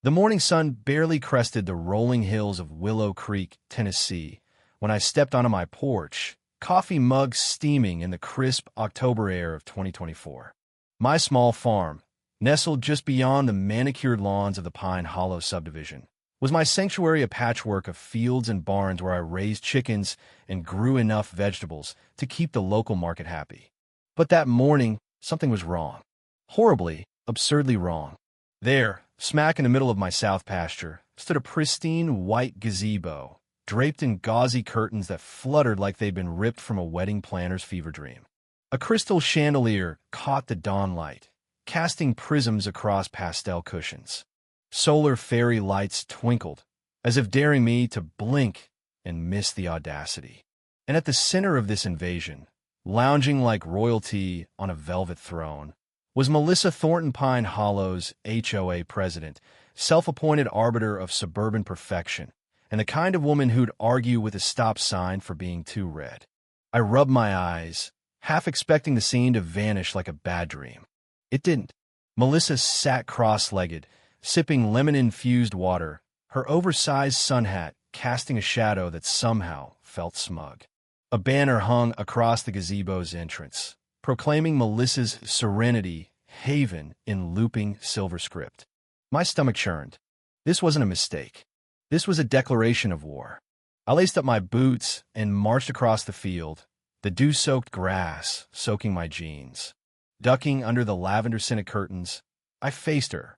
The morning sun barely crested the rolling hills of Willow Creek, Tennessee, when I stepped onto my porch, coffee mug steaming in the crisp October air of 2024. My small farm, nestled just beyond the manicured lawns of the Pine Hollow subdivision, was my sanctuary, a patchwork of fields and barns where I raised chickens and grew enough vegetables to keep the local market happy. But that morning, something was wrong. Horribly, absurdly wrong. There, smack in the middle of my south pasture, stood a pristine white gazebo, draped in gauzy curtains that fluttered like they'd been ripped from a wedding planner's fever dream. A crystal chandelier caught the dawn light, casting prisms across pastel cushions. Solar fairy lights twinkled, as if daring me to blink and miss the audacity. And at the center of this invasion, lounging like royalty on a velvet throne, was Melissa Thornton, Pine Hollow's HOA president, self-appointed arbiter of suburban perfection, and the kind of woman who'd argue with a stop sign for being too red. I rubbed my eyes, half expecting the scene to vanish like a bad dream. It didn't. Melissa sat cross-legged, sipping lemon-infused water, her oversized sun hat casting a shadow that somehow felt smug. A banner hung across the gazebo's entrance, proclaiming Melissa's serenity haven in looping silver script. My stomach churned. This wasn't a mistake. This was a declaration of war. I laced up my boots and marched across the field, the dew-soaked grass soaking my jeans. Ducking under the lavender-scented curtains, I faced her.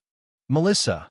"Melissa,"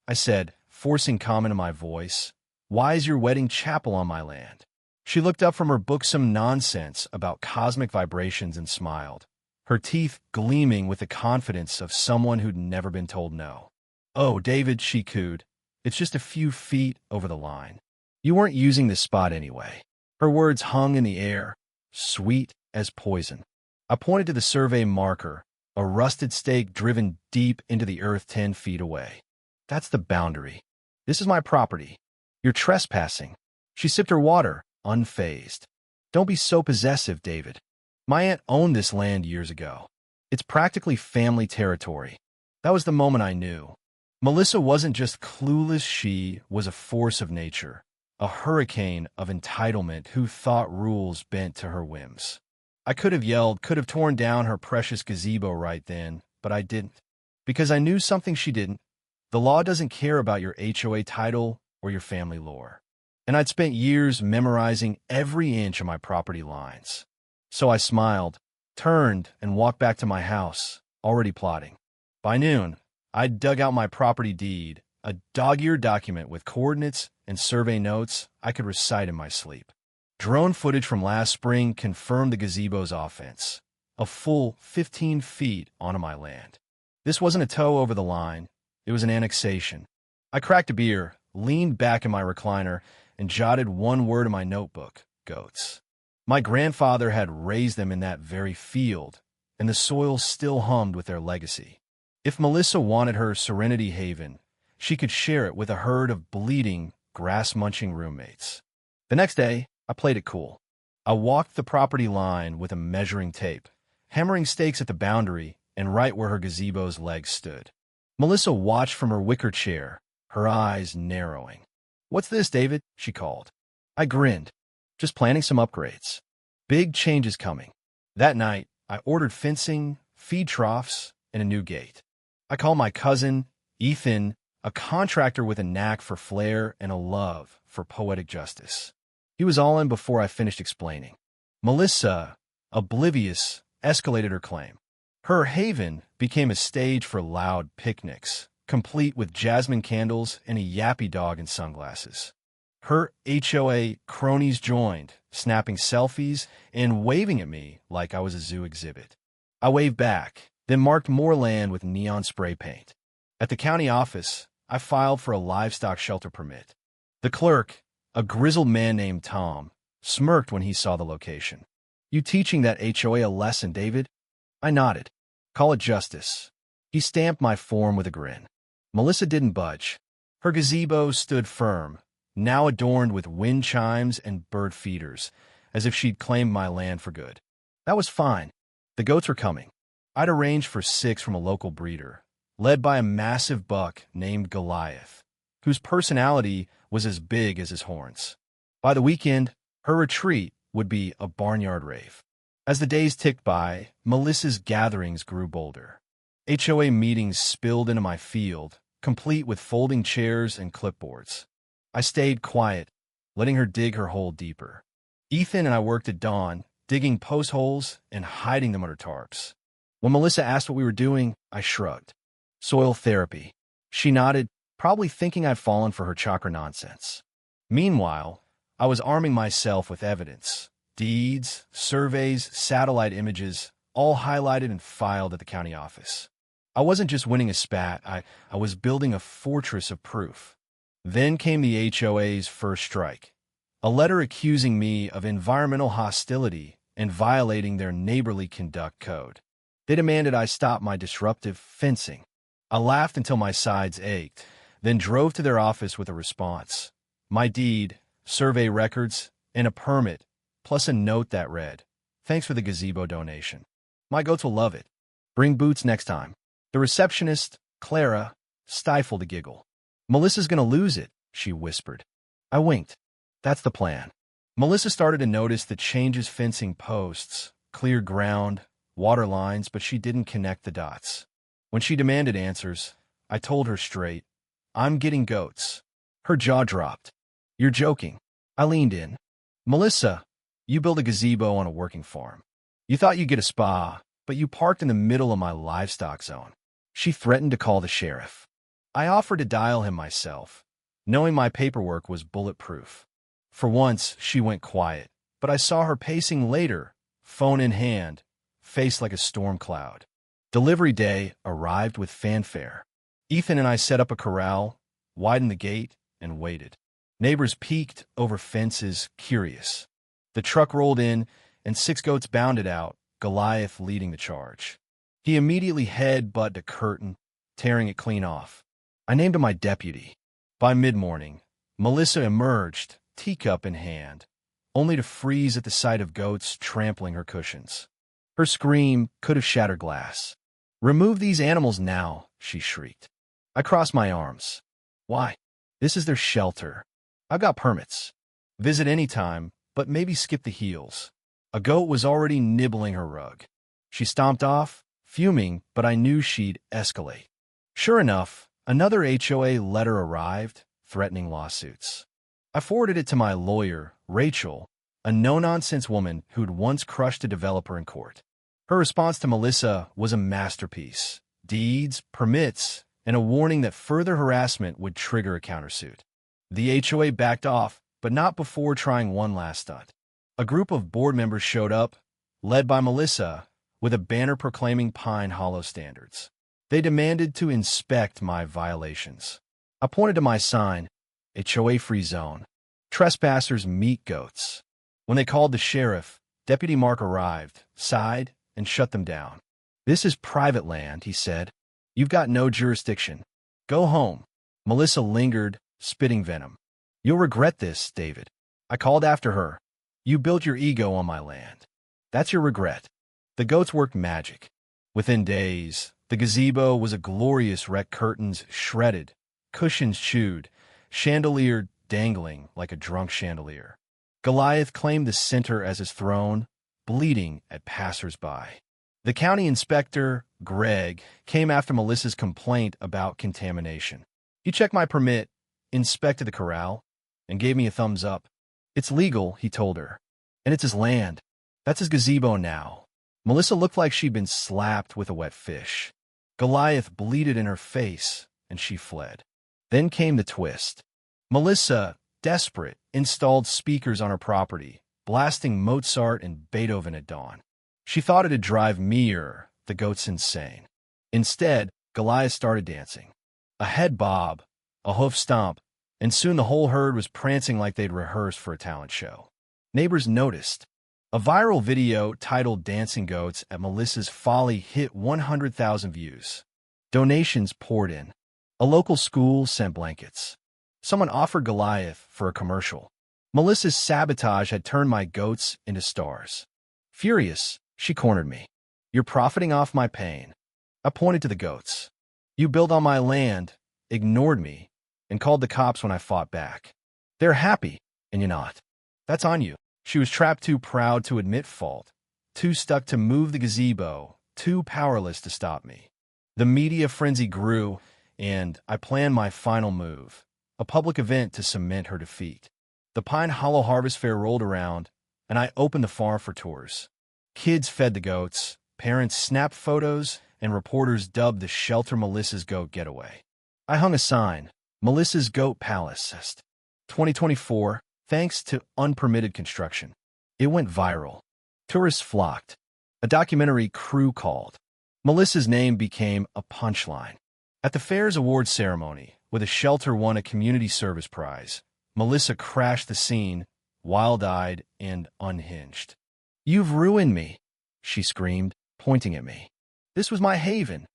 I said, forcing calm into my voice, "why is your wedding chapel on my land?" She looked up from her booksome nonsense about cosmic vibrations and smiled, her teeth gleaming with the confidence of someone who'd never been told no. "Oh, David," she cooed, "it's just a few feet over the line. You weren't using this spot anyway." Her words hung in the air, sweet as poison. I pointed to the survey marker, a rusted stake driven deep into the earth 10 feet away. "That's the boundary. This is my property. You're trespassing." She sipped her water, unfazed. "Don't be so possessive, David. My aunt owned this land years ago. It's practically family territory." That was the moment I knew. Melissa wasn't just clueless, she was a force of nature, a hurricane of entitlement who thought rules bent to her whims. I could have yelled, could have torn down her precious gazebo right then, but I didn't. Because I knew something she didn't. The law doesn't care about your HOA title or your family lore. And I'd spent years memorizing every inch of my property lines. So I smiled, turned, and walked back to my house, already plotting. By noon, I'd dug out my property deed, a dog-eared document with coordinates and survey notes I could recite in my sleep. Drone footage from last spring confirmed the gazebo's offense, a full 15 feet onto my land. This wasn't a toe over the line, it was an annexation. I cracked a beer, leaned back in my recliner, and jotted one word in my notebook: goats. My grandfather had raised them in that very field, and the soil still hummed with their legacy. If Melissa wanted her serenity haven, she could share it with a herd of bleeding, grass-munching roommates. The next day, I played it cool. I walked the property line with a measuring tape, hammering stakes at the boundary and right where her gazebo's legs stood. Melissa watched from her wicker chair, her eyes narrowing. "What's this, David?" she called. I grinned. "Just planning some upgrades. Big changes coming." That night, I ordered fencing, feed troughs, and a new gate. I called my cousin, Ethan, a contractor with a knack for flair and a love for poetic justice. He was all in before I finished explaining. Melissa, oblivious, escalated her claim. Her haven became a stage for loud picnics, complete with jasmine candles and a yappy dog in sunglasses. Her HOA cronies joined, snapping selfies and waving at me like I was a zoo exhibit. I waved back, then marked more land with neon spray paint. At the county office, I filed for a livestock shelter permit. The clerk, a grizzled man named Tom, smirked when he saw the location. "You teaching that HOA a lesson, David?" I nodded. "Call it justice." He stamped my form with a grin. Melissa didn't budge. Her gazebo stood firm, now adorned with wind chimes and bird feeders, as if she'd claimed my land for good. That was fine. The goats were coming. I'd arranged for 6 from a local breeder, led by a massive buck named Goliath, whose personality was as big as his horns. By the weekend, her retreat would be a barnyard rave. As the days ticked by, Melissa's gatherings grew bolder. HOA meetings spilled into my field, complete with folding chairs and clipboards. I stayed quiet, letting her dig her hole deeper. Ethan and I worked at dawn, digging post holes and hiding them under tarps. When Melissa asked what we were doing, I shrugged. Soil therapy. She nodded, probably thinking I'd fallen for her chakra nonsense. Meanwhile, I was arming myself with evidence. Deeds, surveys, satellite images, all highlighted and filed at the county office. I wasn't just winning a spat, I was building a fortress of proof. Then came the HOA's first strike. A letter accusing me of environmental hostility and violating their neighborly conduct code. They demanded I stop my disruptive fencing. I laughed until my sides ached, then drove to their office with a response. My deed, survey records, and a permit, plus a note that read, "Thanks for the gazebo donation. My goats will love it. Bring boots next time." The receptionist, Clara, stifled a giggle. "Melissa's gonna lose it," she whispered. I winked. That's the plan. Melissa started to notice the changes: fencing posts, clear ground, water lines, but she didn't connect the dots. When she demanded answers, I told her straight, "I'm getting goats." Her jaw dropped. "You're joking." I leaned in. "Melissa, you built a gazebo on a working farm. You thought you'd get a spa, but you parked in the middle of my livestock zone." She threatened to call the sheriff. I offered to dial him myself, knowing my paperwork was bulletproof. For once, she went quiet, but I saw her pacing later, phone in hand, face like a storm cloud. Delivery day arrived with fanfare. Ethan and I set up a corral, widened the gate, and waited. Neighbors peeked over fences, curious. The truck rolled in, and 6 goats bounded out, Goliath leading the charge. He immediately head-butted a curtain, tearing it clean off. I named him my deputy. By mid-morning, Melissa emerged, teacup in hand, only to freeze at the sight of goats trampling her cushions. Her scream could have shattered glass. "Remove these animals now," she shrieked. I crossed my arms. "Why? This is their shelter. I've got permits. Visit anytime, but maybe skip the heels." A goat was already nibbling her rug. She stomped off, fuming, but I knew she'd escalate. Sure enough, another HOA letter arrived, threatening lawsuits. I forwarded it to my lawyer, Rachel, a no-nonsense woman who'd once crushed a developer in court. Her response to Melissa was a masterpiece: deeds, permits, and a warning that further harassment would trigger a countersuit. The HOA backed off, but not before trying one last stunt. A group of board members showed up, led by Melissa, with a banner proclaiming Pine Hollow standards. They demanded to inspect my violations. I pointed to my sign, HOA-free zone. Trespassers meet goats. When they called the sheriff, Deputy Mark arrived, sighed, and shut them down. "This is private land," he said. "You've got no jurisdiction. Go home." Melissa lingered, spitting venom. "You'll regret this, David." I called after her. "You built your ego on my land. That's your regret." The goats worked magic. Within days, the gazebo was a glorious wreck: curtains shredded, cushions chewed, chandelier dangling like a drunk chandelier. Goliath claimed the center as his throne, bleating at passers-by. The county inspector, Greg, came after Melissa's complaint about contamination. He checked my permit, inspected the corral, and gave me a thumbs up. "It's legal," he told her. "And it's his land. That's his gazebo now." Melissa looked like she'd been slapped with a wet fish. Goliath bleated in her face, and she fled. Then came the twist. Melissa, desperate, installed speakers on her property, blasting Mozart and Beethoven at dawn. She thought it'd drive me or the goats insane. Instead, Goliath started dancing. A head bob, a hoof stomp, and soon the whole herd was prancing like they'd rehearsed for a talent show. Neighbors noticed. A viral video titled "Dancing Goats at Melissa's Folly" hit 100,000 views. Donations poured in. A local school sent blankets. Someone offered Goliath for a commercial. Melissa's sabotage had turned my goats into stars. Furious, she cornered me. "You're profiting off my pain." I pointed to the goats. You built on my land, ignored me, and called the cops when I fought back. They're happy, and you're not. That's on you. She was trapped, too proud to admit fault, too stuck to move the gazebo, too powerless to stop me. The media frenzy grew, and I planned my final move, a public event to cement her defeat. The Pine Hollow Harvest Fair rolled around, and I opened the farm for tours. Kids fed the goats, parents snapped photos, and reporters dubbed the shelter Melissa's Goat Getaway. I hung a sign, Melissa's Goat Palace, 2024, thanks to unpermitted construction. It went viral. Tourists flocked. A documentary crew called. Melissa's name became a punchline. At the fair's awards ceremony, where the shelter won a community service prize, Melissa crashed the scene, wild-eyed and unhinged. "You've ruined me," she screamed, pointing at me. "This was my haven."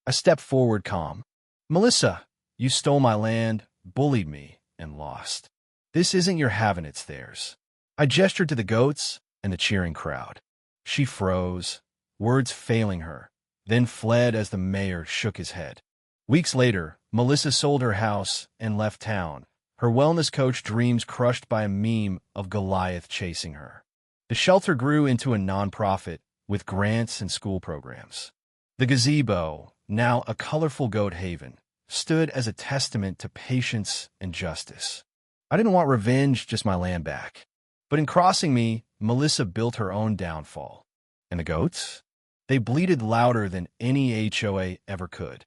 I stepped forward calm. "Melissa, you stole my land, bullied me, and lost. This isn't your haven, it's theirs." I gestured to the goats and the cheering crowd. She froze, words failing her, then fled as the mayor shook his head. Weeks later, Melissa sold her house and left town, her wellness coach dreams crushed by a meme of Goliath chasing her. The shelter grew into a nonprofit with grants and school programs. The gazebo, now a colorful goat haven, stood as a testament to patience and justice. I didn't want revenge, just my land back. But in crossing me, Melissa built her own downfall. And the goats? They bleated louder than any HOA ever could.